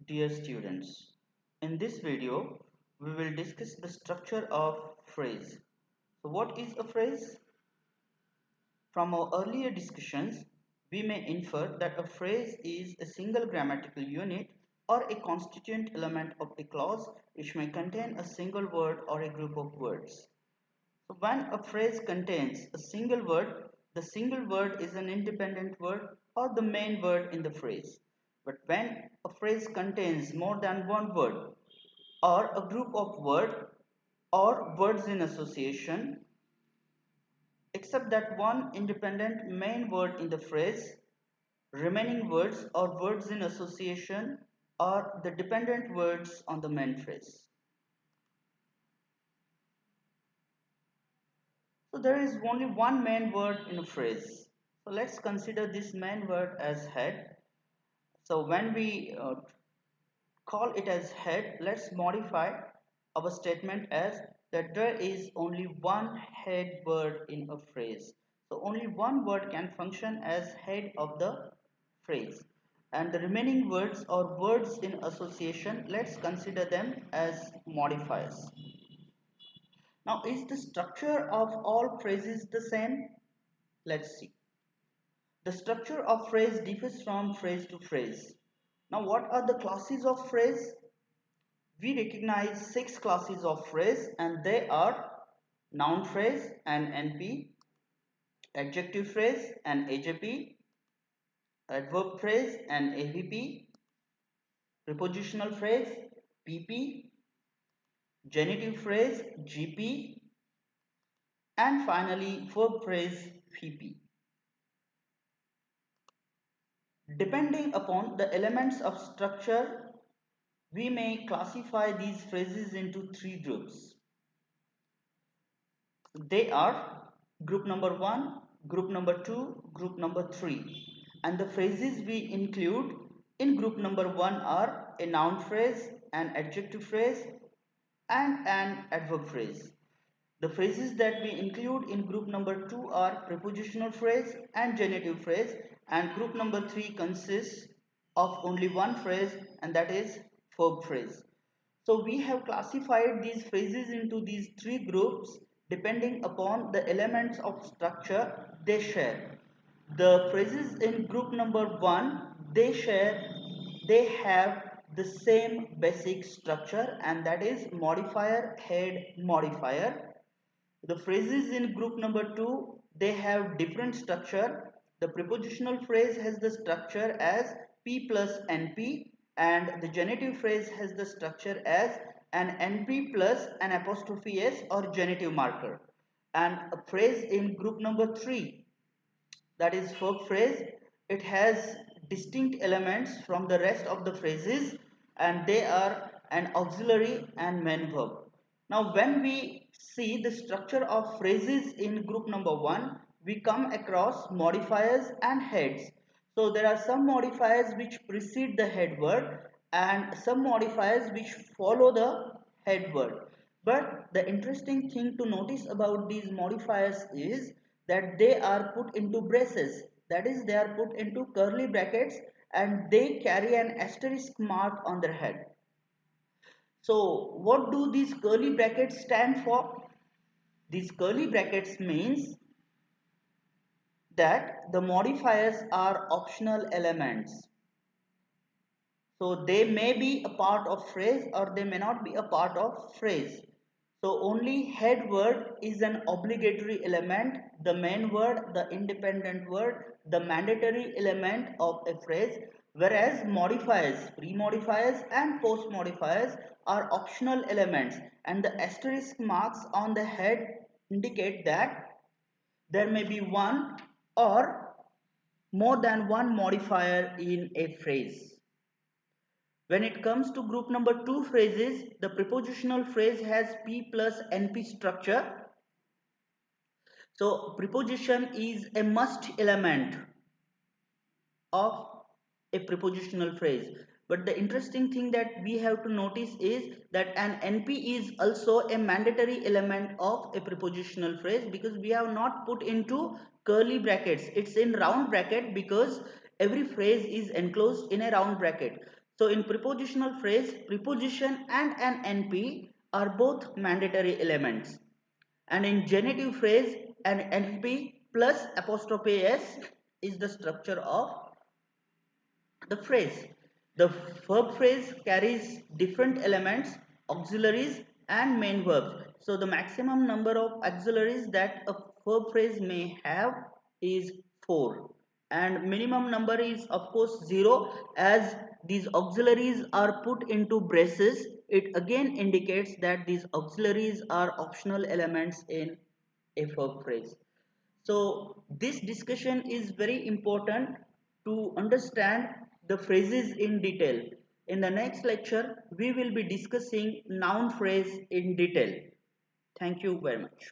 Dear students, in this video we will discuss the structure of phrase. So what is a phrase? From our earlier discussions, we may infer that a phrase is a single grammatical unit or a constituent element of a clause which may contain a single word or a group of words. So when a phrase contains a single word, the single word is an independent word or the main word in the phrase. But when a phrase contains more than one word or a group of words or words in association, except that one independent main word in the phrase, remaining words or words in association are the dependent words on the main phrase. So there is only one main word in a phrase. So let's consider this main word as head. So when we call it as head, let's modify our statement as that there is only one head word in a phrase. So only one word can function as head of the phrase. And the remaining words or words in association, let's consider them as modifiers. Now, is the structure of all phrases the same? Let's see. The structure of phrase differs from phrase to phrase. Now, what are the classes of phrase? We recognize 6 classes of phrase and they are noun phrase and NP, adjective phrase and AJP, adverb phrase and AVP, prepositional phrase PP, genitive phrase GP, and finally verb phrase VP. Depending upon the elements of structure, we may classify these phrases into 3 groups. They are group number 1, group number 2, group number 3. And the phrases we include in group number 1 are a noun phrase, an adjective phrase, and an adverb phrase. The phrases that we include in group number 2 are prepositional phrase and genitive phrase, and group number 3 consists of only one phrase, and that is verb phrase. So we have classified these phrases into these 3 groups depending upon the elements of structure they share. The phrases in group number 1, they have the same basic structure, and that is modifier head modifier. The phrases in group number 2, they have different structure. The prepositional phrase has the structure as P plus NP, and the genitive phrase has the structure as an NP plus an apostrophe S or genitive marker. And a phrase in group number 3, that is verb phrase, it has distinct elements from the rest of the phrases, and they are an auxiliary and main verb. Now when we see the structure of phrases in group number 1, we come across modifiers and heads. So there are some modifiers which precede the head word and some modifiers which follow the head word. But the interesting thing to notice about these modifiers is that they are put into braces, that is they are put into curly brackets, and they carry an asterisk mark on their head. So what do these curly brackets stand for? These curly brackets means that the modifiers are optional elements. So they may be a part of phrase or they may not be a part of phrase. So only head word is an obligatory element, the main word, the independent word, the mandatory element of a phrase, whereas modifiers, pre-modifiers and post-modifiers are optional elements, and the asterisk marks on the head indicate that there may be one or more than one modifier in a phrase. When it comes to group number 2 phrases, the prepositional phrase has P plus NP structure. So preposition is a must element of a prepositional phrase. But the interesting thing that we have to notice is that an NP is also a mandatory element of a prepositional phrase, because we have not put into curly brackets. It's in round bracket because every phrase is enclosed in a round bracket. So in prepositional phrase, preposition and an NP are both mandatory elements. And in genitive phrase, an NP plus apostrophe S is the structure of the phrase. The verb phrase carries different elements, auxiliaries and main verbs. So the maximum number of auxiliaries that a verb phrase may have is 4, and minimum number is of course 0. As these auxiliaries are put into braces, it again indicates that these auxiliaries are optional elements in a verb phrase. So this discussion is very important to understand the phrases in detail. In the next lecture, we will be discussing noun phrase in detail. Thank you very much.